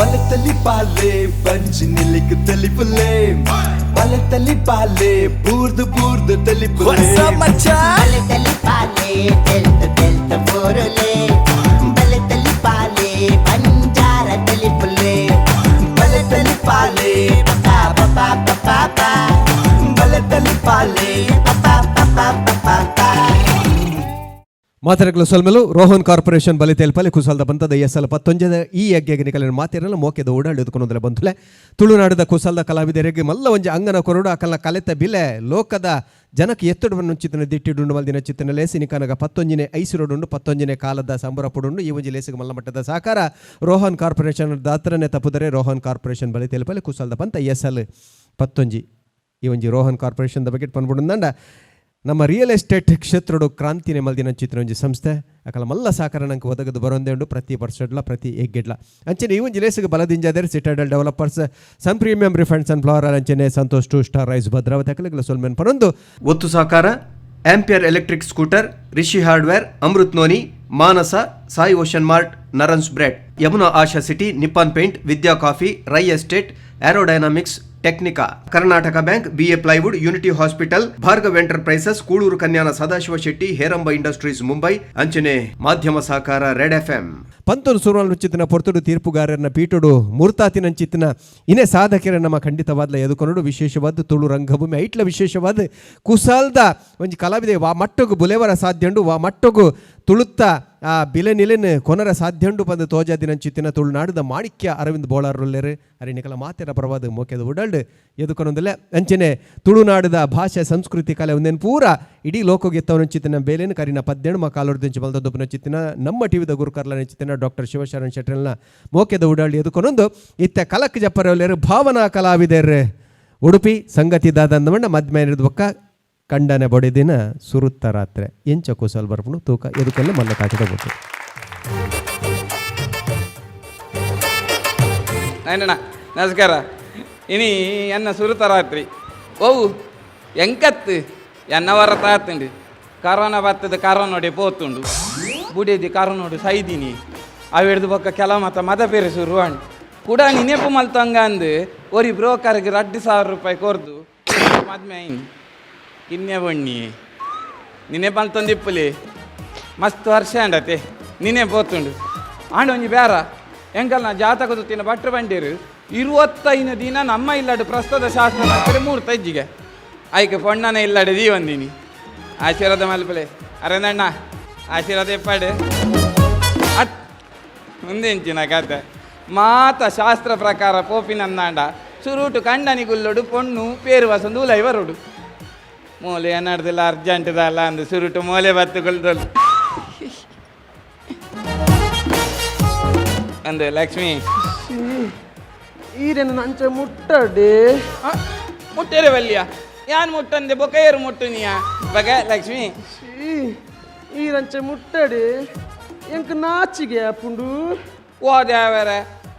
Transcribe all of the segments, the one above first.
ಬಲತಲಿ ಬಾಲೆ ಬಂಜಿ ನಿಲಿಕ್ ತಲಿಪುಲೆ ಬಲತಲಿ ಬಾಲೆ ಬೂರ್ದು ತಲಿಪುಲೆ ಬಲತಲಿ ಬಾಲೆ ತೆಲ್ತ ಬೋರಲೆ ಬಲತಲಿ ಬಾಲೆ ಬಂಜಾರ ತಲಿಪುಲೆ ಬಲತಲಿ ಬಾಲೆ ಪಪಾ ಪಪಾ ಪಪಾ ಬಲತಲಿ ಬಾಲೆ ಪಪಾ ಪಪಾ ಪಪಾ ಮಾತರಗಳು ಸೊಲ್ಮೆಲು ರೋಹನ್ ಕಾರ್ಪೊರೇಷನ್ ಬಲಿ ತೇಲ್ಪಲ್ಲಿ ಕುಸಲ್ದ ಬಂತದ ಎಸ್ಎಲ್ 11 ಈ ಯಜ್ಞನಿಕಲಿನ ಮಾತಿರಲ್ಲ ಮೋಕೆದ ಓಡಾಡಿದುಕೊಂಡಲೆ ಬಂತುಲೆ ತುಳುನಾಡದ ಕುಸಲ್ದ ಕಲಾವಿದರಿಗೆ ಮಲ್ಲ ಒಂಜಿ ಅಂಗನ ಕೊರಡು ಅಕಲ್ನ ಕಲೆತ ಬಿಲೆ ಲೋಕದ ಜನಕ್ಕೆ ಎತ್ತುಡುವನ್ನು ಚಿತ್ತನ ದಿಟ್ಟಿಡುಂಡು ಮಲ್ದಿನ ಚಿತ್ತನ ಲೇಸಿನಿಕನಗ 11ನೇ ಐಸಿರೋಡುಂಡು 11ನೇ ಕಾಲದ ಸಂಬರಪಡುಂಡು ಈ ಒಂಜಿ ಲೇಸಿಗೆ ಮಲ್ಲ ಮಟ್ಟದ ಸಾಕಾರ ರೋಹನ್ ಕಾರ್ಪೊರೇಷನ್ ದಾತ್ರನೇ ತಪ್ಪುದರೆ ರೋಹನ್ ಕಾರ್ಪೊರೇಷನ್ ಬಲಿ ತೇಲ್ಪಲ್ಲಿ ಕುಸಲ್ದ ಬಂತ ಎಸ್ಎಲ್ 11 ಈ ಒಂಜಿ ರೋಹನ್ ಕಾರ್ಪೊರೇಷನ್ ಬಗ್ಗೆ ಪನ್ಬಿಡುಂದಂಡ ನಮ್ಮ ರಿಯಲ್ ಎಸ್ಟೇಟ್ ಕ್ಷೇತ್ರಡು ಕ್ರಾಂತಿನೇ ಮಲ್ದಿನ ಚಿತ್ರ ಒಂಜಿ ಸಂಸ್ಥೆ ಅಕಲ ಮಲ್ಲ ಸಾಕಾರ ನಂಗೆ ಒದಗದು ಬರೋಂದೇ ಉಂಡು ಪ್ರತಿ ವರ್ಷಡ್ಲ ಪ್ರತಿ ಎಗ್ಗೆಡ್ಲ ಅಂಚನೆ ಈ ಒಂಜಿ ಲೇಸಿಗೆ ಬಲದಿಂಜಾದರೆ Citadel developers sun premium refined sun flower ಅಂಚನೆ ಸಂತೋಷ್ 2 ಸ್ಟಾರ್ ರೈಸ್ ಭದ್ರಾವತಿ ಅಕಲಿಗಳ ಸೊಲ್ಮೆನ್ ಪರೊಂದು ಒತ್ತು ಸಾಕಾರ Ampere electric scooter Rishi hardware Amrit Noni Manasa Sai ocean mart ನರನ್ಸ್ bread Yamuna Asha city Nippon paint Vidya coffee Rai estate aerodynamics Technica Karnataka bank BA plywood unity hospital Bhargav enterprises Kulur Kanyana Sadashiva Shetty Heramba industries Mumbai ಅಂಚನೆ ಮಾಧ್ಯಮ ಸಹಕಾರ ರೆಡ್ ಎಫ್ಎಂ ಪಂತೂರು ಸೂರ್ವಾಲ್ ಚಿತ್ತಿನ ಪೊರ್ತುಡು ತೀರ್ಪುಗಾರರನ್ನ ಪೀಟುಡು ಮೂರ್ತಾತಿನ ಚಿತ್ತಿನ ಇನೇ ಸಾಧಕರ ನಮ್ಮ ಖಂಡಿತವಾದ್ಲ ಎದುಕೊಂಡು ವಿಶೇಷವಾದ ತುಳು ರಂಗಭೂಮಿ ಐಟ್ಲ ವಿಶೇಷವಾದ ಕುಸಾಲ್ದ ಒಂಜಿ ಕಲಾವಿದೆ ವಾ ಮಟ್ಟಗು ಬುಲೆವರ ಸಾಧ್ಯಂಡು ವಾ ಮಟ್ಟಗು ತುಳುತ್ತ ಆ ಬಿಲೆ ನಿಲೆನ್ ಕೊನರ ಸಾಧ್ಯಂಡು ಬಂದು ತೋಜಾದಿನ ಚಿತ್ತಿನ ತುಳುನಾಡದ ಮಾಣಿಕ್ಯ ಅರವಿಂದ್ ಬೋಳಾರೊಲ್ಲೆರು ಅರಿಣಿಕಲ ಮಾತೆರ ಪ್ರವಾದ ಮೋಕೆದ ಉಡಲ್ಡ್ ಎದುಕೊಂದಲೆ ಅಂಚನೆ ತುಳುನಾಡದ ಭಾಷೆ ಸಂಸ್ಕೃತಿ ಕಲೆ ಒಂದೇನು ಪೂರ ಇಡೀ ಲೋಕಗೆ ಎತ್ತವನ ಚಿತ್ತಿನ ಬೇಲೇನು ಕರಿನ 18 ಕಾಲೋರ್ದಿಂಚ ಬಲ್ದೊಬ್ಬನ ಚಿತ್ತಿನ ನಮ್ಮ ಟಿವಿದ ಗುರುಕರ್ಲನ ಚಿತ್ತಿನ ಡಾಕ್ಟರ್ ಶಿವಶರಣ್ ಶೆಟ್ರಲ್ನ ಮೋಕೆದ ಉಡಲ್ಡ್ ಎದುಕೊಂಡೊಂದು ಇತ್ತೆ ಕಲಕ್ ಜಪ್ಪರೊಲ್ಲೆರು ಭಾವನಾ ಕಲಾವಿದರು ಉಡುಪಿ ಸಂಗತಿ ದಾದಂದಮಣ್ಣ ಮದ್ಮೇನಿರದ ಬೊಕ್ಕ ಕಂಡನೆ ಬಡಿದಿನ ಸುರುತ್ತ ರಾತ್ರೆ ಎಂಚ ಕುಸಲ್ ಬರ್ಪುಣು ತೂಕ ಎದಕ್ಕೆಲ್ಲ ಮಲ್ಲ ಕಾಚಿದ ಗೊತ್ತು ನಾಯಣ್ಣ ನಮಸ್ಕಾರ ಇನಿ ಎನ್ನ ಸುರುತ ರಾತ್ರಿ ಓವು ಎಂಕತ್ತು ಎನ್ನವರ ತಾತುಂಡು ಕರೋನಾ ಬತ್ತದ ಕರೋನೋಡೆ ಪೋತುಂಡು ಬುಡೇದಿ ಕರೋನೋಡು ಸೈದಿನಿ ಅವಿಡ್ದು ಬೊಕ್ಕ ಕೆಲ ಮತ ಬೇರೆ ಶುರುವಾಂಡು ಕೂಡ ನೆನಪು ಮಲ್ತಂಗ ಅಂದು ಒರಿ ಬ್ರೋಕರ್ಗೆ 2,000 ರೂಪಾಯಿ ಕೊರ್ದು ಮದ್ಮೆ ಅಯ್ಯಿ ಇನ್ನೇ ಬಣ್ಣಿ ನಿನ್ನೆ ಬಂತಂದಿಪ್ಪಲಿ ಮಸ್ತ್ ವರ್ಷ ಅಂಡತೆ ನಿನ್ನೆ ಪೋತುಂಡು ಆಂಡ ಒಂಜಿ ಬೇರ ಎಂಕಲ್ ನಾ ಜಾತಕದ ತಿನ್ನ ಭಟ್ರು ಬಂಡೇರು 25 ದಿನ ನಮ್ಮ ಇಲ್ಲಾಡು ಪ್ರಸ್ತುತ ಶಾಸ್ತ್ರ ಹಾಕಿದ್ರೆ 3 ತಜ್ಜಿಗೆ ಆಯ್ಕೆ ಪೊಣ್ಣನ ಇಲ್ಲಾಡು ದೀವಂದಿನಿ ಆಶೀರ್ವಾದ ಮಲ್ಪಲೆ ಅರೆನಣ್ಣ ಆಶೀರ್ವಾದ ಎಪ್ಪಾಡು ಅಟ್ ಮುಂದೆಂಚಿನ ಕತೆ ಮಾತ ಶಾಸ್ತ್ರ ಪ್ರಕಾರ ಪೋಪಿನಂದಾಂಡ ಸುರುಟು ಕಂಡನಿಗುಲ್ಲೊಡು ಪೊಣ್ಣು ಪೇರು ವಸಂದು ಲೈವರೋಡು ಮೂಲೆ ಏನಾಡ್ದಿಲ್ಲ ಅರ್ಜೆಂಟ್ದಲ್ಲ ಅಂದು ಸುರುಟು ಮೂಲೆ ಬತ್ತುಕೊಳ್ದಲ್ಲ ಅಂದೆ ಲಕ್ಷ್ಮಿ ಈರೇನು ಅಂಚ ಮುಟ್ಟಡೆ ಮುಟ್ಟೇರೆ ಬಲ್ಲಿಯ ಯಾನ್ ಮುಟ್ಟಂದೆ ಬೊಕೇರು ಮುಟ್ಟು ನೀಯ ಬಗ ಲಕ್ಷ್ಮಿ ಈರಂಚ ಮುಟ್ಟಡೆ ಎಂಕ ನಾಚಿಗೆ ಅಪ್ಪುಂಡು ಓ ದೇವರ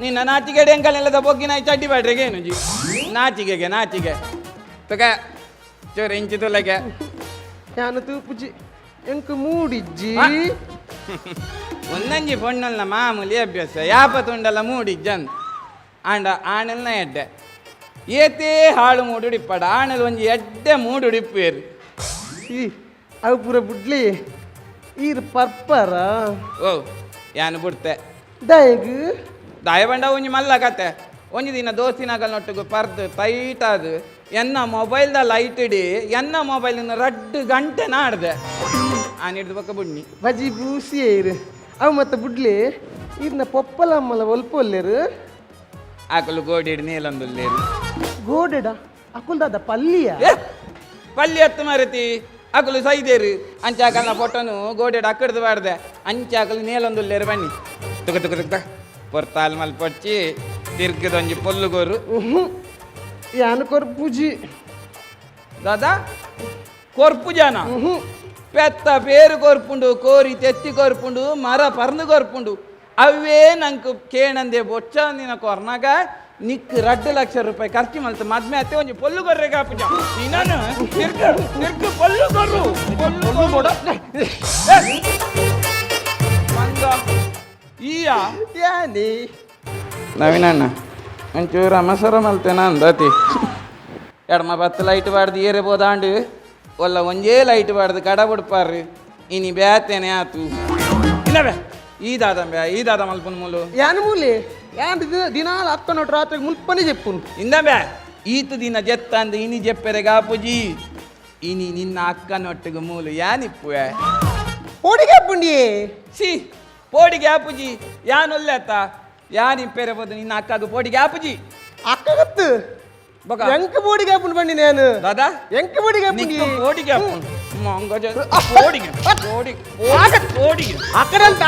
ನಿನ್ನ ನಾಚಿಗೆ ಎಂಕಲೆಲ್ಲದ ಬೊಗ್ಗಿನ ಚಡ್ಡಿ ಬ್ಯಾಡ್ರಿಗೆ ಏನು ಜಿ ನಾಚಿಗೆ ಬಗ ಚೋರ ಇಂಚಿ ತುಲಗೆ ಯಾನು ತೂಪುಜಿ ಎಂಕ ಮೂಡಿಜ್ಜಿ ಒಂದಂಜಿ ಪೊಣ್ಣಲ್ನ ಮಾಮೂಲಿ ಅಭ್ಯಾಸ ಯಾಪತ್ತುಂಡಲ್ಲ ಮೂಡಿಜ್ಜಂದು ಆಂಡ ಆಣಲ್ನ ಎಡ್ಡೆ ಏತೇ ಹಾಳು ಮೂಡುಡಿಪ್ಪಡ ಆಣಲ್ ಒಂಜಿ ಎಡ್ಡೆ ಮೂಡುಡಿಪ್ಪೇರು ಅವು ಪೂರ ಬುಡ್ಲಿ ಈರ್ ಪರ್ಪರ ಓ ಯಾನು ಬಿಡ್ತೆ ದಯಗು ದಾಯ ಬಂಡ ಒಂಜಿ ಮಲ್ಲ ಕತೆ ಒಂಜಿ ದಿನ ದೋಸ್ತಿನಾಗಲ್ನೊಟ್ಟಿಗೆ ಪರ್ದು ಟೈಟ್ ಆದು ಎನ್ನ ಮೊಬೈಲ್ದ ಲೈಟ್ ಇಡಿ ಎನ್ನ ಮೊಬೈಲಿನ 2 ಗಂಟೆ ನಾಡ್ದೆ ಆನಿಡ್ದು ಬಕ್ಕ ಬುಣ್ಣಿ ಬಜಿ ಬೂಸಿ ಏರು ಅವು ಮತ್ತೆ ಬುಡ್ಲಿ ಈರ್ನ ಪೊಪ್ಪಲಮ್ಮಲ ಒಲ್ಪೊಲ್ಲೇರು ಆಕಲು ಗೋಡಿಡ್ ನೀಲಂದುಲ್ಲೇರು ಗೋಡೆಡ ಅಕುಲ್ದಾದ ಪಲ್ಲಿಯ ಪಲ್ಲಿ ಹತ್ತು ಮರತಿ ಅಕಲು ಸೈದೇರು ಅಂಚಾಕಲ್ನ ಫೋಟೋನು ಗೋಡೆಡ್ ಅಕ್ಕಡ್ದು ಬಾಡ್ದೆ ಅಂಚಾಕಲು ನೀಲಂದುಲ್ಲೇರು ಬನ್ನಿ ತುಕ ಪೊರ್ತಾಲ್ ಮಲ್ ಪೊಚ್ಚಿ ತಿರ್ಗದೊಂಜಿ ಪೊಲ್ಲುಗೋರು ಯಾನು ಕೊರ್ಪುಜಿ ದಾದಾ ಕೊರ್ಪು ಜನ ಪೆತ್ತ ಪೇರು ಕೊರ್ಪುಂಡು ಕೋರಿ ತೆತ್ತಿ ಕೊರ್ಪುಂಡು ಮರ ಪರ್ನು ಕೊರ್ಪುಂಡು ಅವೇ ನಂಗೆ ಕೇಣಂದೆ ಬೊಚ್ಚ ನಿನ್ನ ಕೊರ್ನಾಗ ನಿಕ್ 2 ಲಕ್ಷ ರೂಪಾಯಿ ಖರ್ಚು ಮಲ್ತು ಮದ್ಮೆ ಅತ್ತೆ ಒಂಜಿ ಪೊಲ್ಲು ಕೊರ್ರೆ ಕಾಪುಜ ನೀನು ತಿರ್ಗು ಪೊಲ್ಲು ಕೊರ್ರು ಪೊಲ್ಲು ಕೊಡ ಮಂಗ ಈಯ ಯಾನಿ ನವೀನಣ್ಣ ಒಂಚೂರು ಅಮಸರ ಮಲ್ತೇನ ಅಂದತಿ ಎಡಮ ಬತ್ತು ಲೈಟ್ ಬಾಡ್ದು ಏರೆ ಬೋದಾಂಡು ಒಲ್ಲ ಒಂಜೇ ಲೈಟ್ ಬಾಡ್ದು ಕಡ ಬಿಡ್ಪಾರ್ರಿ ಇನಿ ಬ್ಯಾತೇನೆ ಆತು ಇಲ್ಲ ಬ್ಯಾ ಈದಾದ ಮಲ್ಪನ ಮೂಲು ಯಾನ್ ಮೂಲಿ ಯಾನ್ ದಿನಾಲ ಹತ್ತನೋಟ್ ರಾತ್ರಿಗೆ ಮುಲ್ಪನೆ చెప్పును ಇಂದ ಬ್ಯಾ ಈತು ದಿನ ಜೆತ್ತ ಅಂದ ಇನಿ ಜೆಪ್ಪೆರೆ ಗಾಪುಜಿ ಇನಿ ನಿನ್ನ ಅಕ್ಕನೊಟ್ಟಿಗೆ ಮೂಲು ಯಾನಿಪ್ಪು ಓಡಿಗೆ ಪುಂಡಿ ಸಿ ಪೋಡಿಗೆ ಆಪುಜಿ ಯಾನೊಲ್ಲೆ ಅತ್ತ ಯಾನಿಪ್ಪೆರೆ ಬೋದು ನಿನ್ನ ಅಕ್ಕಗ ಪೋಡಿಗೆ ಆಪುಜಿ ಅಕ್ಕಗತ್ತು ಬಗ ಎಂಕ ಬೋಡಿಗೆ ಹಾಪುಂಡು ಬಂಡಿ ನಾನು ದಾದಾ ಎಂಕ ಬೋಡಿಗೆ ಹಾಪುಂಡಿ ಪೋಡಿಗೆ ಆಪುಂಡು ಮಂಗಜ ಪೋಡಿಗೆ ಪೋಡಿಗೆ ಅಕ್ಕರಂತ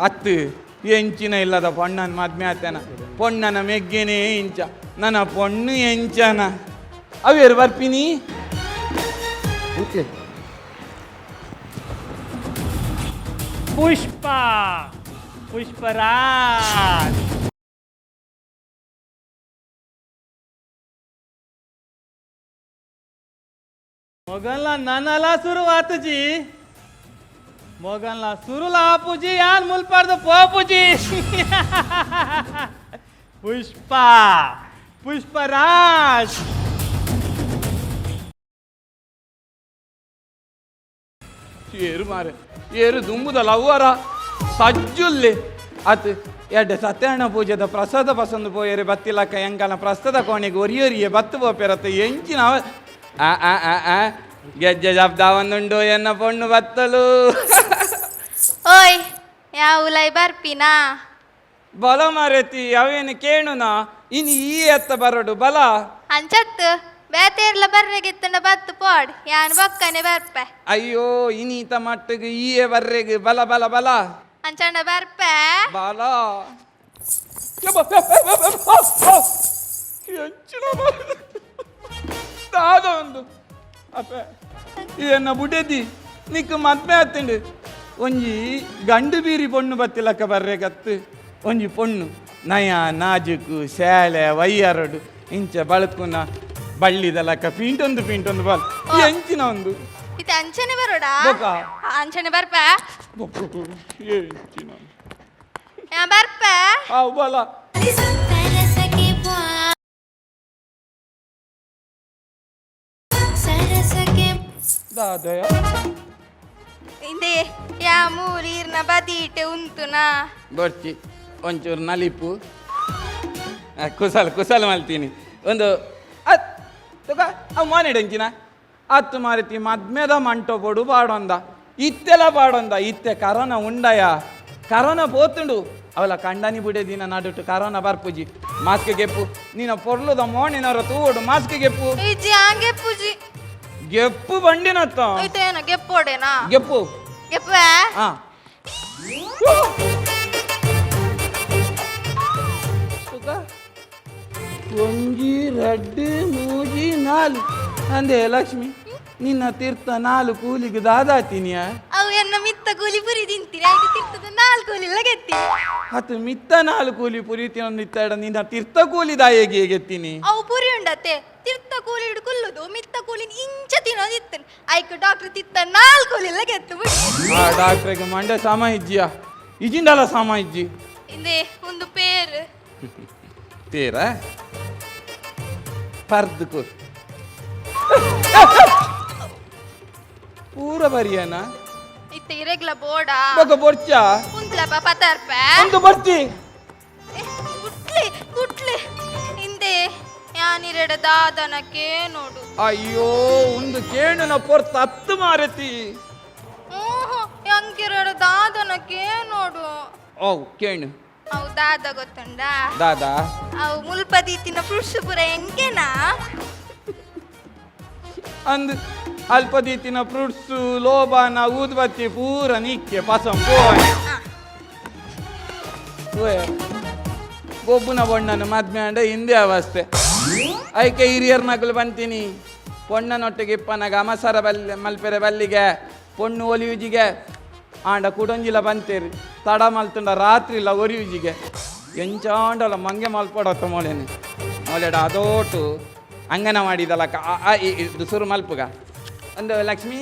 ಅತ್ತು ಎಂಚಿನ ಇಲ್ಲದ ಪೊಣ್ಣನ ಮದ್ಮೆ ಆತನ ಪೊಣ್ಣನ ಮೆಗ್ಗೆನೇ ಇಂಚ ನನ್ನ ಪೊಣ್ಣು ಎಂಚನ ಅವೇರು ಬರ್ಪಿನಿ पुष्पराज मोगनला नानाला सुरुवातची मोगनला सुरूला आपूजी यान मुलपार्द पोपूजी पुष्पराज ಏರು ಮಾರೆ ಏರು ದುಂಬುದಲ್ಲ ಅವ್ವರ ಸಜ್ಜುಲ್ಲಿ ಆತು ಎಡ್ಡೆ ಸತ್ಯನಾರಾಯಣ ಪೂಜೆದ ಪ್ರಸಾದ ಪಸಂದು ಪೋಯರೆ ಬತ್ತಿಲಕ್ಕ ಎಂಕಲ ಪ್ರಸ್ತದ ಕೋಣೆಗೆ ಒರಿಯೊರಿಯೆ ಬತ್ತು ಪೋಪಿರತ್ತೆ ಎಂಚಿನ ಗೆಜ್ಜೆ ಜಬ್ದ ಒಂದುಂಡು ಎನ್ನ ಪೊಣ್ಣು ಬತ್ತಲು ಓಯ್ ಯಾವ ಉಲೈ ಬರ್ಪಿನಾ ಬಲ ಮಾರೇತಿ ಅವೇನು ಕೇಳುನ ಇನ್ನು ಈ ಎತ್ತ ಬರಡು ಬಲ ಅಂಚತ್ತು ಬೇತೇರ್ಲ ಬರ್ರೆಗಿತ್ತಂಡ ಬತ್ತು ಪೋಡ್ ಯಾನ್ ಬಕ್ಕನೆ ಬರ್ಪೆ ಅಯ್ಯೋ ಇನೀತ ಮಟ್ಟಿಗೆ ಈಯೆ ಬರ್ರೆಗೆ ಬಲ ಬಲ ಬಲ ಅಂಚಂಡ ಬರ್ಪೆ ಬಲ ದಾದ ಒಂದು ಅಪ್ಪ ಇದನ್ನ ಬುಡದಿ ನಿಕ್ಕ ಮದ್ಮೆ ಆತಂಡು ಒಂಜಿ ಗಂಡು ಬೀರಿ ಪೊಣ್ಣು ಬತ್ತಿಲಕ್ಕ ಬರ್ರೆಗತ್ತು ಒಂಜಿ ಪೊಣ್ಣು ನಯ ನಾಜುಕು ಶಾಲೆ ವಯ್ಯರಡು ಇಂಚ ಬಳಕುನ ಬಳ್ಳಿದಲಕ್ಕ ಪೀಂಟೊಂದು ಬಲ್ ಎಂಚಿನ ಒಂದು ಇದು ಅಂಚನೆ ಬರೋಡಾ ಬೊಕ? ಅಂಚನೆ ಬರ್ಪೆ ಎಂಚಿನ ಯಾ ಬರ್ಪೆ ಅವು ಬಲ ದಾದಯ ಇಂದೆ ಯಾ ಮೂರೀರ್ನ ಬದೀಟೆ ಉಂತುನಾ ಬರ್ಚಿ ಒಂಚೂರು ನಲಿಪು ಕುಸಲ್ ಮಲ್ತೀನಿ ಒಂದು ಅವ್ ಮಾನಿಡಂಚಿನ ಅತ್ತು ಮಾರಿತಿ ಮದ್ಮೆದ ಮಂಟೋ ಪೊಡು ಪಾಡೊಂದ ಇತ್ತೆಲ ಪಾಡೊಂದ ಇತ್ತೆ ಕರೋನಾ ಉಂಡಯ ಕರೋನಾ ಪೋತುಂಡು ಅವಲ ಕಂಡನಿ ಬಿಡೆ ದಿನ ನಡುಟು ಕರೋನಾ ಬರ್ಪುಜಿ ಮಾಸ್ಕ್ ಗೆಪ್ಪು ನೀನು ಪೊರ್ಲುದ ಮೋಣಿನವರ ತೂಡು ಮಾಸ್ಕ್ ಗೆಪ್ಪು ಇಜ್ಜಿ ಹಂಗೆ ಪೂಜಿ ಗೆಪ್ಪು ಬಂಡಿನತ್ತ ಐತೇನ ಗೆಪ್ಪೋಡೆನಾ ಗೆಪ್ಪು ಗೆಪ್ಪೆ ಹಾ ಒಂಜಿ ರಡ್ಡು ಮೂಜಿ ನಾಲು ಅಂದೆ ಲಕ್ಷ್ಮಿ ನಿನ್ನ ತೀರ್ಥ ನಾಲು ಕೂಲಿಗೆ ದಾದಾತಿನಿಯ ಅವು ಎನ್ನ ಮಿತ್ತ ಕೂಲಿ ಪುರಿ ತಿಂತೀರಿ ಆಯ್ತು ತಿರ್ತದ 4 ಕೂಲಿ ಲಗೆತ್ತಿ ಹತ್ತು ಮಿತ್ತ ನಾಲು ಕೂಲಿ ಪುರಿತಿನೊಂದಿತ್ತಾಡ ನಿನ್ನ ತೀರ್ಥ ಕೂಲಿ ದಾಯಗೆ ಗೆತ್ತೀನಿ ಅವು ಪುರಿ ಉಂಡತ್ತೆ ತಿರ್ತ ಕೂಲಿ ಹಿಡು ಕುಲ್ಲುದು ಮಿತ್ತ ಕೂಲಿ ಇಂಚ ತಿನ್ನೋದಿತ್ತನ್ ಆಯ್ಕ ಡಾಕ್ಟರ್ ತಿತ್ತ 4 ಕೂಲಿ ಲಗೆತ್ತು ಬಿಡಿ ಆ ಡಾಕ್ಟ್ರಿಗೆ ಮಂಡೆ ಸಾಮ ಇಜ್ಜಿಯ ಇಜಿಂದಲ್ಲ ಸಾಮ ಇಜ್ಜಿ ಇಂದೆ ಒಂದು ಪೇರು ತೇರ ಪರ್ದು ಕೂರ್ ಪೂರ ಬರಿಯನ ಇತ್ತ ಇರೆಗ್ಲ ಬೋಡಾ ಬೊಕ ಬೊರ್ಚ ಕುಂತ್ಲಪ್ಪ ಪತಾರ್ಪ ಒಂದು ಬರ್ತಿ ಕುಟ್ಲಿ ಕುಟ್ಲಿ ಇಂದೆ ಯಾನಿರೆಡ ದಾದನಕ್ಕೆ ನೋಡು ಅಯ್ಯೋ ಒಂದು ಕೇಣನ ಪೊರ್ತ ಹತ್ತು ಮಾರತಿ ಯಂಕಿರೆಡ ದಾದನಕ್ಕೆ ನೋಡು ಓ ಕೇಣು ಅವು ದಾದ ಗೊತ್ತುಂಡ ದಾದಾ ಅವು ಮುಲ್ಪದೀತಿನ ಪುರುಷ ಪುರ ಎಂಕೆನಾ ಅಂದ್ ಅಲ್ಪದೀತಿನ ಫ್ರೂಟ್ಸು ಲೋಬಾನ ಊದ್ಬತ್ತಿ ಪೂರ ನಿಕ್ಕೆ ಪಸಂ ಗೊಬ್ಬುನ ಬಣ್ಣನ ಮದ್ಮೆ ಅಂಡ ಹಿಂದೆ ಅವಸ್ಥೆ ಐಕೆ ಹಿರಿಯರ್ ನಗಲು ಬಂತೀನಿ ಪೊಣ್ಣನೊಟ್ಟಿಗೆ ಇಪ್ಪನಾಗ ಅಮಸರ ಮಲ್ಪೆರೆ ಬಲ್ಲಿಗೆ ಪೊಣ್ಣು ಒಲಿಯುಜಿಗೆ ಆಂಡ ಕುಡೊಂಜಿಲ ಬಂತೇರಿ ತಡ ಮಲ್ತುಂಡ ರಾತ್ರಿಲ ಒರಿಯುಜಿಗೆ ಎಂಚಾಂಡಲ ಮಂಗೆ ಮಲ್ಪಡತ್ತ ಮೊಳೆನೆ ಮೊಳೆಡ ಅದೋಟು ಅಂಗನ ಮಾಡಿದಲ್ಲ ಇದು ಸುರು ಮಲ್ಪುಗ ಒಂದು ಲಕ್ಷ್ಮಿ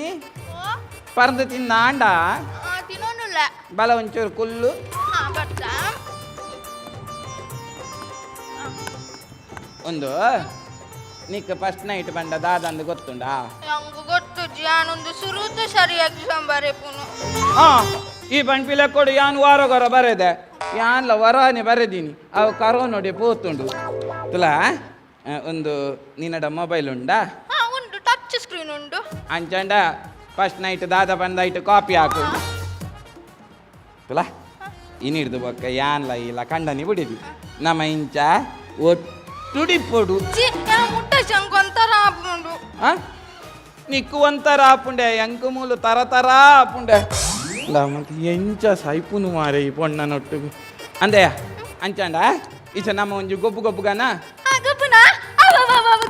ಪರ್ದು ತಿಂದ ಆಂಡ ತಿನ್ನೋನುಲ್ಲ ಬಲ ಒಂಚೂರು ಕುಲ್ಲು ಬರ್ತ ಒಂದು ನಿಕ್ಕ ಫಸ್ಟ್ ನೈಟ್ ಬಂಡ ದಾದಂದು ಗೊತ್ತುಂಡಾ? ನಂಗೂ ಗೊತ್ತುಜ್ಜಿ ನಾನೊಂದು ಸುರುತ ಸರಿ ಎಕ್ಸಾಮ್ ಬರೆಪುನು ಹಾ ಈ ಬಣ್ಪಿಲ ಕೊಡು ಯಾನ್ ವಾರಗೊರ ಬರೆದೆ ಯಾನ್ಲ ವರಾನೆ ಬರೆದೀನಿ ಅವು ಕರೋನೊಡೆ ಪೋತುಂಡು ತುಲಾ ಒಂದು ನಿನ್ನಡ ಮೊಬೈಲ್ ಉಂಡಾ? ಹಾ ಉಂಟು ಟಚ್ ಸ್ಕ್ರೀನ್ ಉಂಟು ಅಂಚಂಡ ಫಸ್ಟ್ ನೈಟ್ ದಾದ ಬಂದಾಯ್ತು ಕಾಪಿ ಹಾಕು ತುಲಾ ಇನ್ನಿಡ್ದು ಬೊಕ್ಕ ಯಾನ್ಲ ಇಲ್ಲ ಕಂಡನಿ ಬಿಡಿದಿ ನಮ್ಮ ಇಂಚ ಒಟ್ಟುಡಿ ಪೊಡು ಜಿ ಮುಟ್ಟ ಶಂಕೊಂತರ ಆಪುಂಡು ನಿಕ್ಕು ಒಂಥರ ಆಪುಂಡೆ ಎಂಕು ಮೂಲು ತರ ತರ ಆಪುಂಡೆ ಮತ್ತೆ ಎಂಚ ಸೈಪುನು ಮಾರೆ ಈ ಪೊಣ್ಣನೊಟ್ಟಿಗೆ ಅಂದೆಯ ಅಂಚಂಡ ಈಚ ನಮ್ಮ ಒಂಜಿ ಗೊಬ್ಬು ಗೊಬ್ಬುಗನ ಗಬ್ಬುನಾ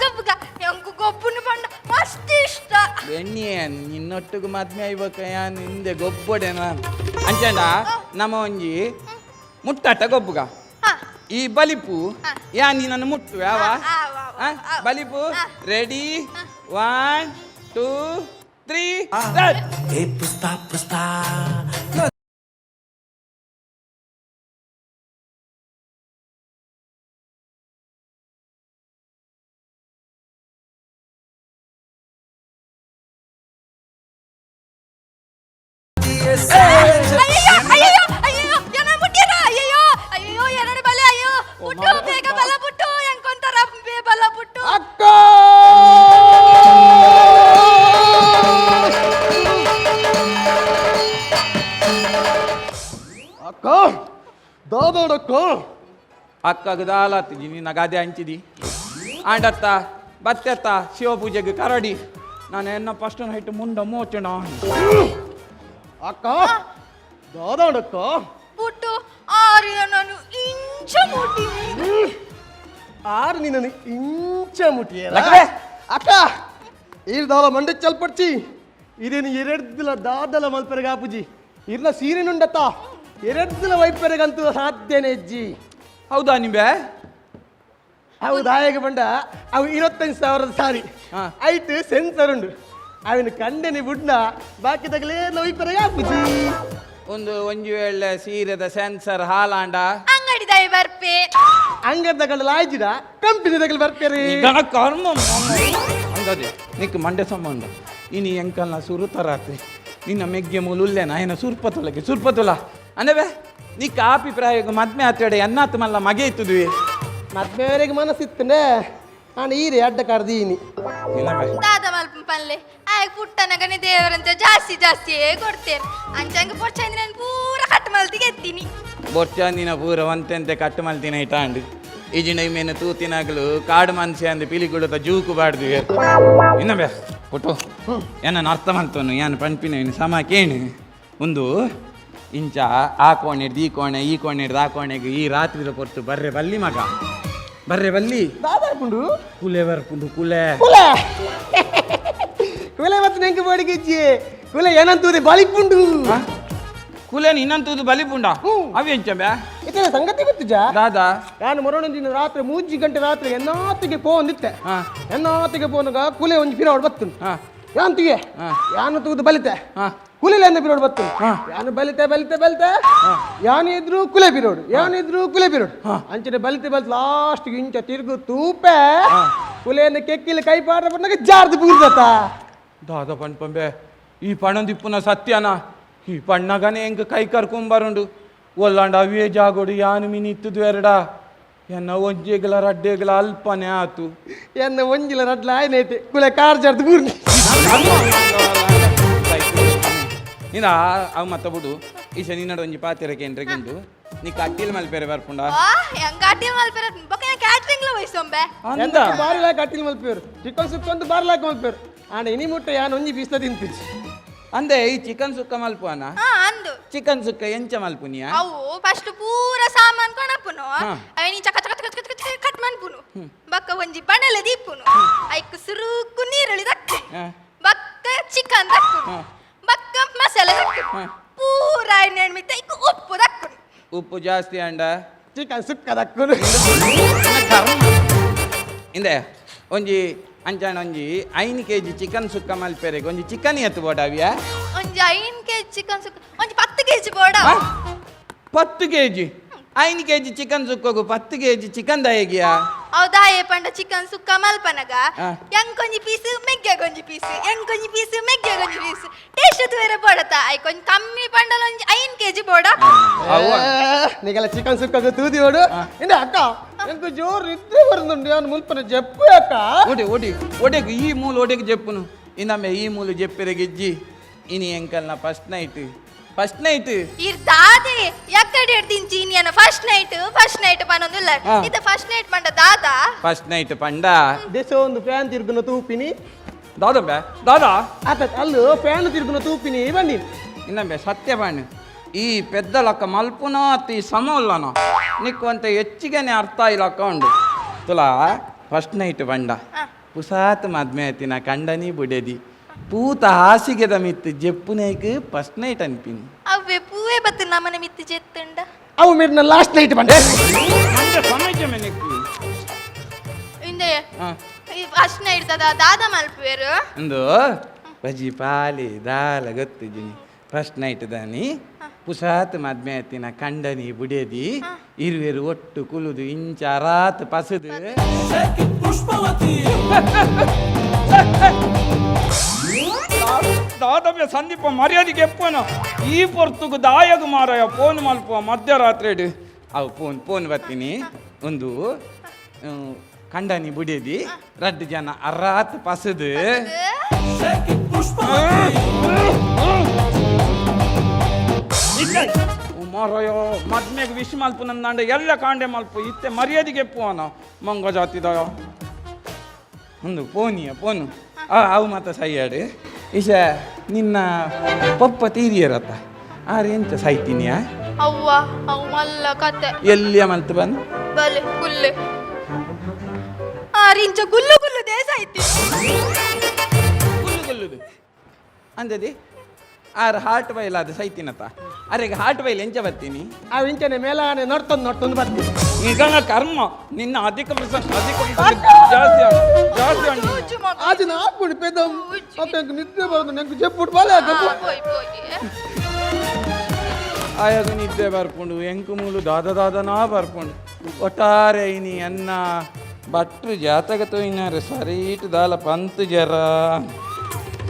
ಗಬ್ಬುಗ ಎಂಕು ಗೊಬ್ಬುನು ಬಂಡ ಮಸ್ತ್ ಇಷ್ಟ ಬೆಣ್ಣಿಯೇ ನಿನ್ನೊಟ್ಟಿಗೆ ಮದ್ಮೆ ಆಯ್ಬೇಕ ಯಾನ್ ಹಿಂದೆ ಗೊಬ್ಬೊಡೆ ನಾನು ಅಂಚಂಡ ನಮ್ಮ ಒಂಜಿ ಮುಟ್ಟಾಟ ಗೊಬ್ಬುಗ ಈ ಬಲಿಪು ಯಾ ನೀನನ್ನು ಮುಟ್ಟು ಯಾವ ಬಲಿಪು ರೆಡಿ 1 2 3 ಪುಸ್ತಾ ಅಯ್ಯೋ ಏನ ಮುಟ್ಟಿರ ಅಯ್ಯೋ ಅಯ್ಯೋ ಏನಡೆ ಬಲೆ ಅಯ್ಯೋ ಪುಟ್ಟು ಬೇಗ ಬಲ ಪುಟ್ಟು ಎಂಕೊಂತರ ಬಲ ಪುಟ್ಟು ಅಕ್ಕ ಅಕ್ಕ ದಾದೋಡಕ್ಕ ಅಕ್ಕಗ ದಾಲಾತಿಜಿ ನಿನ್ನ ಗಾದೆ ಹಂಚಿದಿ ಆಂಡತ್ತ ಬತ್ತೆತ್ತ ಶಿವಪೂಜೆಗೆ ಕರಡಿ ನಾನು ಎನ್ನ ಫಸ್ಟ್ ನೈಟ್ ಮುಂಡ ಮೋಚಣ ಅಕ್ಕ ದಾದೋಡಕ್ಕ ಪುಟ್ಟು ಆರ್ಯ ನಾನು ಇಂಚ ಮುಟ್ಟಿನಿ ಆರು ನಿನ್ನನ್ನು ಇಂಚ ಮುಟ್ಟಿಯ ಲಕ್ಷ್ಮೇ! ಅಕ್ಕ ಈ ದಾಲ ಮಂಡೆ ಚಲ್ಪಡ್ಚಿ ಇದೇನು ಎರಡ್ದಿಲ ದಾದಲ ಮಲ್ಪೆರೆಗ ಆಪುಜಿ ಇರ್ನ ಸೀರೆನುಂಡತ್ತ ಎರಡ್ದಿಲ ವೈಪೆರೆಗಂತೂ ಸಾಧ್ಯನೇ ಅಜ್ಜಿ ಹೌದಾ ನಿಂಬೆ ಅವು ದಾಯಗೆ ಬಂಡ ಅವು 25,000 ಸಾರಿ ಹಾ. ಐಟ್ ಸೆನ್ಸರ್ ಉಂಡು ಅವನು ಕಂಡೆನಿ ಬುಡ್ನ ಬಾಕಿ ತಗಲೇ ವೈಪೆರೆಗ ಆಪುಜಿ ಒಂದು ಒಂಜಿ ವೇಳೆ ಸೀರೆದ ಸೆನ್ಸರ್ ಹಾಲಾಂಡ ಅಂಗಡಿ ದಯ ಬರ್ಪೆ ಅಂಗಡಿ ತಗೊಂಡು ಲಾಯ್ಜಿಡ ಕಂಪನಿ ತಗಲು ಬರ್ಪೇರಿ ಗಣ ಕರ್ಮ ಅಂದದೆ ನಿಕ್ ಮಂಡೆ ಸಂಬಂಧ ಇನಿ ಎಂಕಲ್ನ ಸುರುತರಾತ್ರಿ ನಿನ್ನ ಮೆಗ್ಗೆ ಮೂಲುಲ್ಲೆನ ಏನ ಸುರ್ಪತುಲ ಅಂದವೆ ನೀ ಕಾಪಿ ಪ್ರಾಯೋಗ ಮದ್ಮೆ ಆತಡೆ ಎನ್ನಾತ್ ಮಲ್ಲ ಮಗೆ ಇತ್ತದ್ವಿ ಮದ್ಮೆವರೆಗೆ ಮನಸ್ಸಿತ್ತಂಡೆ ನಾನು ಈರೆ ಅಡ್ಡ ಕರ್ದೀನಿ ದಾದ ಮಲ್ಪ ಪಲ್ಲೆ ಆಯ್ ಪುಟ್ಟನಗನೆ ದೇವರಂತ ಜಾಸ್ತಿಯೇ ಕೊಡ್ತೇನೆ ಅಂಚಂಗ ಪೊಚ್ಚಂದಿ ನಾನು ಪೂರ ಕಟ್ಟು ಮಲ್ತಿಗೆ ಎತ್ತೀನಿ ಬೊಚ್ಚಂದಿನ ಪೂರ ಒಂತೆಂತೆ ಕಟ್ಟು ಮಲ್ತಿನ ಇಟ್ಟಾಂಡು ಈಜಿನ ಮೇನು ತೂತಿನಾಗಲು ಕಾಡು ಮನ್ಸೆ ಅಂದು ಪಿಲಿಗುಳತ ಜೂಕು ಬಾಡ್ದು ಇನ್ನಬೆ ಪುಟ್ಟು ಏನನ್ನು ಅರ್ಥ ಮಾಡ್ತವನು ಏನು ಪಂಪಿನ ಸಮ ಕೇಣಿ ಒಂದು ಇಂಚ ಆ ಕೋಣೆ ಹಿಡ್ದು ಈ ಕೋಣೆ ಈ ಕೋಣೆ ಹಿಡ್ದು ಆ ಕೋಣೆಗೆ ಈ ರಾತ್ರಿದ ಪೊರ್ತು ಬರ್ರೆ ಬಲ್ಲಿ ಮಗ ಬರ್ರೆ ಬಲ್ಲಿ ದಾದಾಪುಂಡು ಕುಲೆ ಬರ್ಪುಂಡು ಕುಲೆ ಕುಲೆ ಮತ್ತು ನೆಂಕು ಬಾಡಿಗೆಜ್ಜಿ ಕುಲೆ ಏನಂತೂದೆ ಬಲಿಪುಂಡು ಕುಲೆ ಇನ್ನಂತೂದು ಬಲಿಪುಂಡ ಅವಿ ಎಂಚಂಬೆ ಇತರ ಸಂಗತಿ ಗೊತ್ತುಜಾ ದಾದಾ ನಾನು ಮರೊಂದಿನ ರಾತ್ರಿ 3 ಗಂಟೆ ರಾತ್ರಿ ಎನ್ನಾತಿಗೆ ಪೋಂದಿತ್ತೆ ಹಾ ಎನ್ನಾತಿಗೆ ಪೋನಾಗ ಕುಲೆ ಒಂಜಿ ಪಿರೋಡ್ ಬತ್ತು ಹಾ ಯಾಂತಿಗೆ ಹಾ. ಯಾನು ತೂದು ಬಲಿತೆ ಹಾ ಕುಲೆಲೆ ಅಂದ ಪಿರೋಡ್ ಬತ್ತು ಹಾ. ಯಾನು ಬಲಿತೆ ಯಾನಿದ್ರು ಕುಲೆ ಪಿರೋಡ್ ಯಾನಿದ್ರು ಕುಲೆ ಪಿರೋಡ್ ಅಂಚನೆ ಬಲಿತೆ ಲಾಸ್ಟ್ ಇಂಚ ತಿರುಗು ತೂಪೆ ಕುಲೆಯನ್ನು ಕೆಕ್ಕಿಲಿ ಕೈ ಪಾಡ ಬಂದಾಗ ಜಾರ್ದು ಬೂರ್ದತ್ತ ದಾದ ಪಂಪಂಬೆ ಈ ಪಣದಿಪ್ಪುನ ಸತ್ಯನ ಈ ಪಣ್ಣಗನೆ ಹೆಂಗ ಕೈ ಕರ್ಕೊಂಬರುಂಡು ಒಲ್ಲಾಂಡ ಅವೇ ಜಾಗೋಡು ಯಾನು ಮಿನಿತ್ತದು ಎರಡ ಎನ್ನ ಒಂಜೆಗಲ ರಡ್ಡೆಗಲ ಅಲ್ಪನೆ ಆತು ಎನ್ನ ಒಂಜಿಲ ರಡ್ಲ ಆಯ್ನೈತೆ ಕುಲೆ ಕಾರ್ ಜಾರ್ದು ಬೂರ್ನಿ ನೀನ ಅವ್ ಮತ್ತ ಬಿಡು ಈಶ ನಿನ್ನಡ ಒಂಜಿ ಪಾತಿರಕ್ಕೆ ಎಂಟ್ರೆಗುಂಡು ನೀ ಕಟ್ಟಿಲ್ ಮಲ್ಪೆರೆ ಬರ್ಪುಂಡ ಎಂಗಾಟಿ ಮಲ್ಪೆರ ಬೊಕ್ಕ ಕ್ಯಾಟ್ರಿಂಗ್ ಲ ವಯಸ್ಸೊಂಬೆ ಅಂದ ಬಾರಿಲ ಕಟ್ಟಿಲ್ ಮಲ್ಪೇರು ಚಿಕನ್ ಸುಕ್ಕೊಂದು ಬಾರ್ಲಾಕ ಮಲ್ಪೇರು ಆಂಡ ಇನಿ ಮುಟ್ಟ ಯಾನು ಒಂಜಿ ಬೀಸ್ತ ತಿಂತಿಜಿ ಅಂದೆ ಈ ಚಿಕನ್ ಸುಕ್ಕ ಮಲ್ಪುವನ ಅಂದು ಚಿಕನ್ ಸುಕ್ಕ ಎಂಚ ಮಲ್ಪುನಿಯ ಅವು ಫಸ್ಟ್ ಪೂರ ಸಾಮಾನ್ ಕೊಣಪುನು ಹಾ. ಅವನಿ ಚಕ ಚಕ ಚಕ ಚಕ ಚಕ ಕಟ್ ಮನ್ಪುನು ಬಕ್ಕ ಒಂಜಿ ಬಣಲೆ ದೀಪುನು ಐಕ್ ಸುರುಕು ನೀರಳಿ ದಕ್ಕು ಬಕ್ಕ ಚಿಕನ್ ದಕ್ಕು ಬಕ್ಕ ಮಸಾಲೆ ದಕ್ಕು ಪೂರ ಎಣ್ಣೆಮಿತ್ತ ಐಕ್ ಉಪ್ಪು ದಕ್ಕು ಉಪ್ಪು ಜಾಸ್ತಿ ಅಂಡ ಚಿಕನ್ ಸುಕ್ಕದಕ್ಕನು ಇಂದೆ ಒಂಜಿ ಅಂಚಾಣ ಒಂಜಿ 5 kg ಚಿಕನ್ ಸುಕ್ಕ ಮಲ್ಪೆರೆಗೆ ಒಂಜಿ ಚಿಕನ್ ಎತ್ತು ಬೋಡಾವಿಯಾ ಒಂಜಿ 5 kg ಚಿಕನ್ ಸುಕ್ಕ ಒಂಜಿ 10 kg ಬೋಡ 10 kg 5 kg ಚಿಕನ್ ಸುಕ್ಕೋಗು 10 kg ಚಿಕನ್ ದಯಗಿಯಾ ಹೌದಾಯೆ ಪಂಡ ಚಿಕನ್ ಸುಕ್ಕ ಮಲ್ಪನಗ ಆ. ಎಂಕೊಂಜಿ ಪೀಸ್ ಮೆಗ್ಗೆ ಗೊಂಜಿ ಪೀಸ್ ಎಂಕೊಂಜಿ ಪೀಸ್ ಮೆಗ್ಗೆ ಗೊಂಜಿ ಪೀಸ್ ಟೇಸ್ಟ್ ತೂರೆ ಬೋಡತ ಐ ಕೊಂಜಿ ಕಮ್ಮಿ ಪಂಡಲ ಒಂಜಿ 5 kg ಬೋಡ నీకెలా చికెన్ సుక్కకు తూది ఓడు ఇందే అక్క ఎంకు జోరు ఇద్దరు వరుందండి అని ముల్పన చెప్పు అక్క ಒಡೆಗು ಈ ಮೂಲು ಒಡೆಗೆ ಜೆಪ್ಪುನು ಇನ್ನೊಮ್ಮೆ ಈ ಮೂಲು ಜೆಪ್ಪೆರೆಗಿಜ್ಜಿ ಇನಿ ಎಂಕಲ್ನ ಫಸ್ಟ್ ನೈಟ್ ಇರ್ ದಾದೆ ಎಕ್ಕಡೆ ದಿಂಚಿ ನೀನ ಫಸ್ಟ್ ನೈಟ್ ಪನೊಂದುಲ್ಲ ಇತ ಫಸ್ಟ್ ನೈಟ್ ಪಂಡ ದಾದ ಫಸ್ಟ್ ನೈಟ್ ಪಂಡ దేశ ಒಂದು ಫ್ಯಾನ್ ತಿರುಗುನ ತೂಪಿನಿ ದಾದಾ ಆತ ಅಲ್ಲು ಫ್ಯಾನ್ ತಿರುಗುನ ತೂಪಿನಿ ಬನ್ನಿ ಇನ್ನೊಮ್ಮೆ ಸತ್ಯ ಬಾಣು ಈ పెద్ద లక్క మల్పున ఈ సమోళ్ళన నీకు అంత ಹೆಚ್ಚಿಗೆನೆ ಅರ್ಥ ಇಲ್ಲಕ್ಕ ಉಂಡು ತುಲಾ ಫಸ್ಟ್ ನೈಟ್ ಬಂಡ ಪುಸಾತ್ ಮದ್ಮೆ ಆತಿನ ಕಂಡನಿ ಬುಡೆದಿ ಪೂತ ಹಾಸಿಗೆದ ಮಿತ್ತು ಜೆಪ್ಪುನೇಕ್ ಫಸ್ಟ್ ನೈಟ್ ಅನ್ಪಿನಿ ಅವ್ವೆ ಪೂವೆ ಬತ್ತು ನಮನ ಮಿತ್ತು ಜೆತ್ತುಂಡ ಅವು మీరు నా లాస్ట్ నైట్ ಬಂದೆ ಅಂದ್ರೆ ಸಮಯಕ್ಕೆ ನೆಕ್ಕು ಇಂದೆ ಫಸ್ಟ್ ನೈಟ್ ದಾದ ಮಲ್ಪುವೆರು ಒಂದು ಬಜಿ ಪಾಲಿ ದಾಲ ಗೊತ್ತಿದ್ದೀನಿ ಫಸ್ಟ್ ನೈಟ್ ದಾನಿ ಪುಸಾತ್ ಮದ್ಮೆ ಆತಿನ ಕಂಡನಿ ಬುಡೆದಿ ಇರುವೆರು ಒಟ್ಟು ಕುಲುದು ಇಂಚ ರಾತ್ ಪಸದು ದಾದವ್ಯ ಸಂದೀಪ ಮರ್ಯಾದೆಗೆ ಎಪ್ಪನ ಈ ಪೊರ್ತುಗು ದಾಯಗು ಮಾರಾಯ ಫೋನ್ ಮಲ್ಪುವ ಮಧ್ಯರಾತ್ರಿ ಅವು ಫೋನ್ ಬರ್ತೀನಿ ಒಂದು ಕಂಡನಿ ಬುಡಿಯದಿ 2 ಜನ ಅರಾತ್ ಪಸದು ಮಾರಾಯ ಮದ್ಮೆಗೆ ವಿಶ್ ಮಲ್ಪು ನಂದ ಎಲ್ಲ ಕಾಂಡೆ ಮಲ್ಪು ಇತ್ತೆ ಮರ್ಯಾದೆಗೆ ಎಪ್ಪುವನ ಮಂಗ ಜಾತಿದಾಯ ಒಂದು ಫೋನು ಅವು ಮಾತ್ರ ಸೈಯಾಡು ಈಶ ನಿನ್ನ ಪಪ್ಪ ತೀರಿಯರತ್ತ ಆರು ಎಂತ ಸಾಯ್ತೀನಿಯಾ ಅವ್ವ ಅವು ಮಲ್ಲ ಕತೆ ಎಲ್ಲಿಯ ಮಲ್ತು ಬಂದು ಬಲೆ ಕುಲ್ಲೆ ಆರಿಂಚ ಗುಲ್ಲು ದೇಶ ಐತಿ ಗುಲ್ಲುದು ಅಂದದಿ ಆರು ಹಾರ್ಟ್ ಬೈಲ್ ಅದು ಸೈತಿನತ್ತ ಅರೆಗೆ ಹಾರ್ಟ್ ಬೈಲ್ ಎಂಚ ಬರ್ತೀನಿ ಆ ವಿಂಚನೆ ಮೇಲಾನೆ ನಡ್ತೊಂದು ಬರ್ತೀನಿ ಈಗ ಕರ್ಮ ನಿನ್ನ ಅಧಿಕ ಜಾಸ್ತಿ ಉಂಟು అది నాకు పెద్దం నాకు నిద్ర బరదు నాకు చెప్పుడు బాలే ಆಯಾಗ ನಿದ್ದೆ ಬರ್ಕೊಂಡು ಎಂಕು ಮೂಲು ದಾದನಾ ಬರ್ಕೊಂಡು ಒಟ್ಟಾರೆ ಇನಿ ಅನ್ನ ಬಟ್ರು ಜಾತಕ ತೊಯ್ನಾರೆ ಸರೀಟ್ ದಾಲ ಪಂತು ಜರ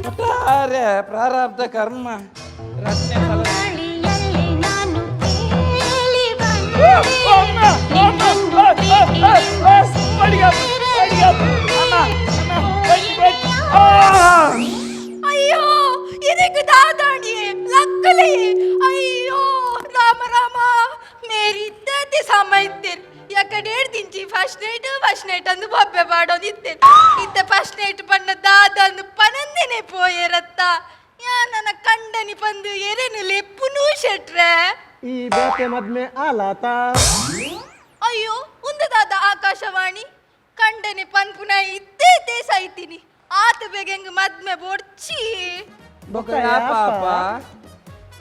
ಒಟ್ಟಾರೆ ಪ್ರಾರಬ್ಧ ಕರ್ಮ ರಚನೆ ಅಯ್ಯೋ ಇದಕ್ಕೆ ದಾದಾಣಿ ಲಕ್ಕಲಿ ಅಯ್ಯೋ ರಾಮ ಮೇರಿದ್ದೆ ಸಮಯತ್ತೇನೆ ಯಾಕಡೆ ಹೇಳ್ತೀನಿ ಫಸ್ಟ್ ನೈಟ್ ಅಂದು ಬೊಬ್ಬೆ ಮಾಡೋದಿತ್ತೇನೆ ಇತ್ತೆ ಫಸ್ಟ್ ನೈಟ್ ಬಣ್ಣ ದಾದಂದು ಪನಂದೇನೆ ಪೋಯರತ್ತ ಯಾ ನನ್ನ ಕಂಡನಿ ಬಂದು ಎರೆನು ಲೆಪ್ಪುನೂ ಶೆಟ್ರೆ ಈ ಬೇಟೆ ಮದ್ಮೆ ಆಲಾತ ಅಯ್ಯೋ ಒಂದು ದಾದ ಆಕಾಶವಾಣಿ ಕಂಡನೆ ಪನ್ಪುನ ಇದ್ದೇ ಸಾಯ್ತೀನಿ ಆತ ಬೇಗ ಹೆಂಗ ಮದ್ಮೆ ಬೋಡ್ಚಿ ಪಾಪ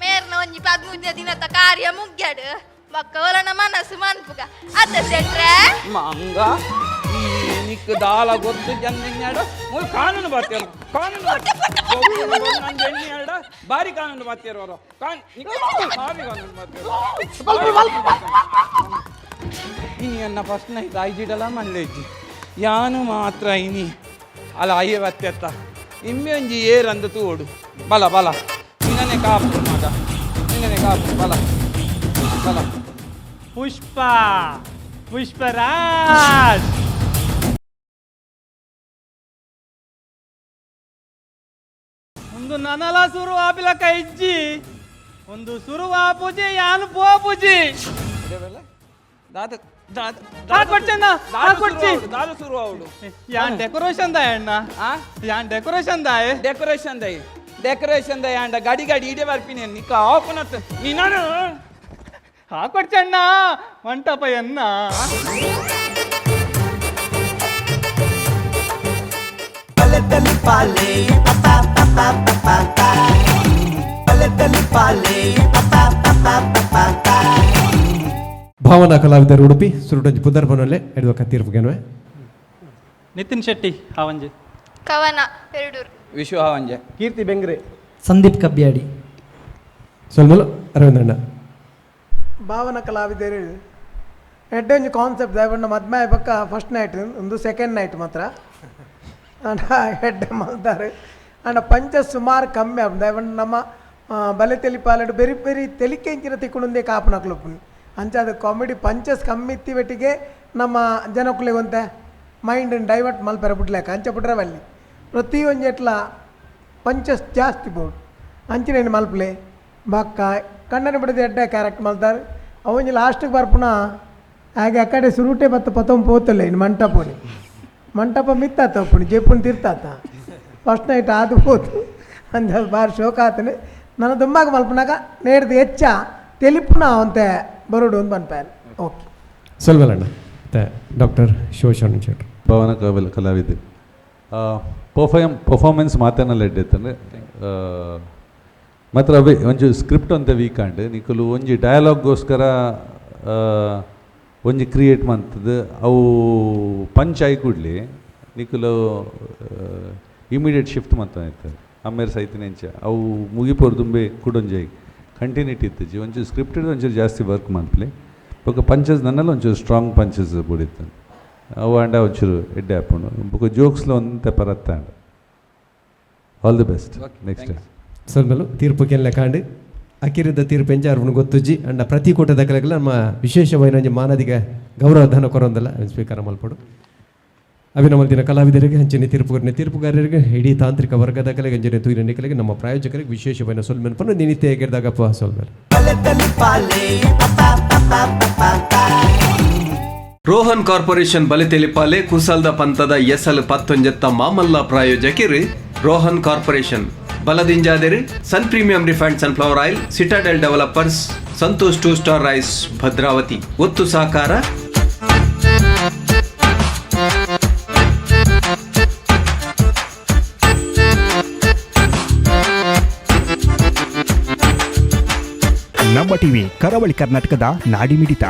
ಮೇರ್ನ ಒಂಜಿ 13 ದಿನದ ಕಾರ್ಯ ಮುಗ್ಗ್ಯಾಡು ಬಕ್ಕವಲನ ಮನಸ್ಸು ಮನ್ಪುಗ ಅದ ಸೆಟ್ರೆ ಮಂಗ ನಿಕ್ ದಾಲ ಗೊತ್ತು ಜನ್ಯಾಡ ಮೂಲ ಕಾನೂನು ಬಾತಿಯರು ಬಾರಿ ಕಾನೂನು ಬಾತಿಯರು ಕಾನೂನು ಇನಿ ಅನ್ನ ಫಸ್ಟ್ ನೈಟ್ ಐಜಿಡಲ ಮಲ್ಲೆಜ್ಜಿ ಯಾನು ಮಾತ್ರ ಇನಿ ಅಲ್ಲ ಅಯ್ಯ ಬತ್ತೆತ್ತ ಇಮ್ಮೆ ಒಂಜಿ ಏರಂದು ತೋಡು ಬಲ ನಿನ್ನನೆ ಕಾಪು ಮಗ ನಿನ್ನನೆ ಕಾಪು ಬಲ ಪುಷ್ಪರಾಜ್ ಒಂದು ನನಲ ಸುರು ಆಪಿಲಕ ಇಜ್ಜಿ ಒಂದು ಸುರು ಆಪುಜಿ ಯಾನು ಪೋಪುಜಿ ಶುರು ಅವಳು ಯಾನ್ ಡೆಕೋರೇಷನ್ ದಾಯ ಅಣ್ಣ ಯಾನ್ ಡೆಕೋರೇಷನ್ ದಾಯ ಡೆಕೋರೇಷನ್ ದಯ ಅಂಡ ಗಡಿ ಇಡೆ ಬರ್ಪಿನಿ ನಿಕ್ಕ ಆಪುನತ್ ನೀನು ಹಾಕೊಡ್ಚಣ್ಣ ಮಂಟಪಯನ್ನ ಬಲೆತಲಿ ಪಾಲೆ ಬಲೆತಲಿ ಪಾಲೆ ಭಾವನಾ ಕಲಾವಿದರು ಉಡುಪಿ ಸುರುಟಂಜಿ ಪುದರ್ಪನಲ್ಲೇ ಎಡುವ ಕತ್ತೀರ್ಪುಗೆನವೆ ನಿತಿನ್ ಶೆಟ್ಟಿ ಹಾವಂಜಿ ಕವನ ಎರಡೂರು ವಿಶ್ವ ಹಾವಂಜೆ ಕೀರ್ತಿ ಬೆಂಗ್ರೆ ಸಂದೀಪ್ ಕಬ್ಬಿಯಾಡಿ ಸೊಲ್ಮಲು ಅರವಿಂದಣ್ಣ ಭಾವನ ಕಲಾವಿದರು ಎಡ್ಡೆ ಒಂಜಿ ಕಾನ್ಸೆಪ್ಟ್ ದಯವಿಟ್ಟು ಮದ್ಮೆ ಪಕ್ಕ ಫಸ್ಟ್ ನೈಟ್ ಒಂದು ಸೆಕೆಂಡ್ ನೈಟ್ ಮಾತ್ರ ಅಂಡ ಎಡ್ಡೆ ಮಲ್ತಾರೆ ಅಂಡ ಪಂಚ ಸುಮಾರು ಕಮ್ಮಿ ಆಪುಂಡು ದಯವಿಟ್ಟು ನಮ್ಮ ಬಲೆ ತೆಲಿಪಾಲಡು ಬೆರಿ ಬೆರಿ ತೆಲಿಕೆಂಚಿನ ತಿಕ್ಕೊಂಡೇ ಕಾಪುನಕ್ಲೊಪ್ಪುನಿ ಅಂಚಾದ ಕಾಮಿಡಿ ಪಂಚಸ್ ಕಮ್ಮಿ ಇತ್ತಿವೆಟ್ಟಿಗೆ ನಮ್ಮ ಜನಕ್ಕುಲೆ ಒಂತೆ ಮೈಂಡ್ ಡೈವರ್ಟ್ ಮಲ್ಪೆರ ಬಿಡ್ಲೇಕ ಅಂಚ ಬಿಟ್ರೆ ಬಲ್ಲಿ ಪ್ರತಿಯೊಂದು ಎಟ್ಲ ಪಂಚಸ್ ಜಾಸ್ತಿ ಬೋಡು ಅಂಚಿನೇನು ಮಲ್ಪಲೆ ಬಕ್ಕ ಕಣ್ಣನ ಬಿಡದೆ ಎಡ್ಡೆ ಕ್ಯಾರೆಕ್ಟ್ ಮಲ್ತಾರೆ ಅವೊಂಜಿ ಲಾಸ್ಟಿಗೆ ಬರ್ಪುನ ಹಾಗೆ ಆ ಕಡೆ ಸುರುಟೆ ಬತ್ತ ಪತಂ ಪೋತಲ್ಲ ಇನ್ನು ಮಂಟಪ ಮಿತ್ತಾತ ಒಪ್ಪುಣಿ ಜೆಪ್ಪುಣಿ ತಿರ್ತಾತ ಫಸ್ಟ್ ನೈಟ್ ಆದು ಹೋತು ಅಂದ ಬಾರಿ ಶೋಕ ಆತನೆ ನನ್ನ ದುಂಬಾಗ ಮಲ್ಪನಾಗ ನೇಡ್ದು ಹೆಚ್ಚ ತೆಲಿಪುನ ಅಂತೆ ಬರೋಡು ಒಂದು ಬನ್ಪಾಯಲ್ ಓಕೆ ಸೊಲ್ವಲಣ್ಣ ಡಾಕ್ಟರ್ ಶಿವಶರಣ ಶೆಟ್ರು ಭವನ ಕಲಾವಿದೆ ಪರ್ಫಾರ್ಮೆನ್ಸ್ ಮಾತೇನಲ್ಲ ಎಡ್ಡೆತ್ತಂದರೆ ಮಾತ್ರ ಅವೇ ಒಂಚು ಸ್ಕ್ರಿಪ್ಟ್ ಅಂತ ವೀಕಾಂಡ್ ನಿಕುಲು ಒಂಜಿ ಡಯಲಾಗ್ಗೋಸ್ಕರ ಒಂಜಿ ಕ್ರಿಯೇಟ್ ಮಾಡ್ತದೆ ಅವು ಪಂಚ್ ಆಯ್ ಕೂಡಲಿ ನಿಕುಲು ಇಮಿಡಿಯೇಟ್ ಶಿಫ್ಟ್ ಮಾಡ್ತಾನೆ ಆಮೇಲೆ ಸೈತಿನೆಂಚ ಅವು ಮುಗಿಪೋರು ತುಂಬೆ ಕುಡೊಂಜಿ ಕಂಟಿನ್ಯೂಟಿ ಇತ್ತಜಿ ಒಂಚೂರು ಸ್ಕ್ರಿಪ್ಟೆಡ್ ಒಂಚೂರು ಜಾಸ್ತಿ ವರ್ಕ್ ಮಾಡ್ಲಿ ಬೊಕ್ಕ ಪಂಚಸ್ ನನ್ನೆಲ್ಲ ಒಂಚೂರು ಸ್ಟ್ರಾಂಗ್ ಪಂಚಸ್ ಬುಡಿತ್ತು ಅವು ಅಂಡ ಒಂಚೂರು ಎಡ್ಡೆ ಹಾಕೊಂಡು ಬೊಕ್ಕ ಜೋಕ್ಸ್లో ಒಂತೆ ಪರತ್ತ all the best next time ಸೊಲ್ಮೆಲು ತೀರ್ಪುಗೆಲ್ಲ ಕಾಂಡು ಅಕಿರಿದ ತೀರ್ಪು ಎಂಚಾರ್ವನು ಗೊತ್ತುಜ್ಜಿ ಅಂಡ ಪ್ರತಿ ಕೂಟದ ಕಲೆಗಳ ನಮ್ಮ ವಿಶೇಷమైన ಮಾನದಿಗೆ ಗೌರವಧನ ಕೊರೊಂದಲ್ಲ ಸ್ವೀಕಾರ ಮಲ್ಪಡು ಅಭಿನಮಲ್ದಿನ ಕಲಾವಿದರಿಗೆ ಹಂಚಿನ ತೀರ್ಪುಗಾರರಿಗೆ ಇಡೀ ತಾಂತ್ರಿಕ ವರ್ಗದ ಕಲೆಗೆ ಅಂಜನೆ ತೂರಿನ ಕಲೆಗೆ ನಮ್ಮ ಪ್ರಾಯೋಜಕರಿಗೆ ವಿಶೇಷమైన ಸೊಲ್ಮೆನ್ ಪನ್ನು ನಿನಿತೆ ಗೆರ್ದಾಗಪ್ಪ ಸೊಲ್ಮೆಲ್ ರೋಹನ್ ಕಾರ್ಪೊರೇಷನ್ ಬಲಿತೆಲಿಪಾಲೆ ಕುಸಲ್ದ ಪಂತದ ಎಸಲ್ 19 ಮಾಮಲ್ಲ ಪ್ರಾಯೋಜಕರು ರೋಹನ್ ಕಾರ್ಪೊರೇಷನ್ ಬಲದಿಂಜಾದೆರು sun premium refined sunflower oil Citadel developers Santosh 2 star rice Bhadravati ಒತ್ತು ಸಾಕಾರ ನಮ್ಮ ಟಿವಿ ಕರಾವಳಿ ಕರ್ನಾಟಕದ ನಾಡಿ ಮಿಡಿತ.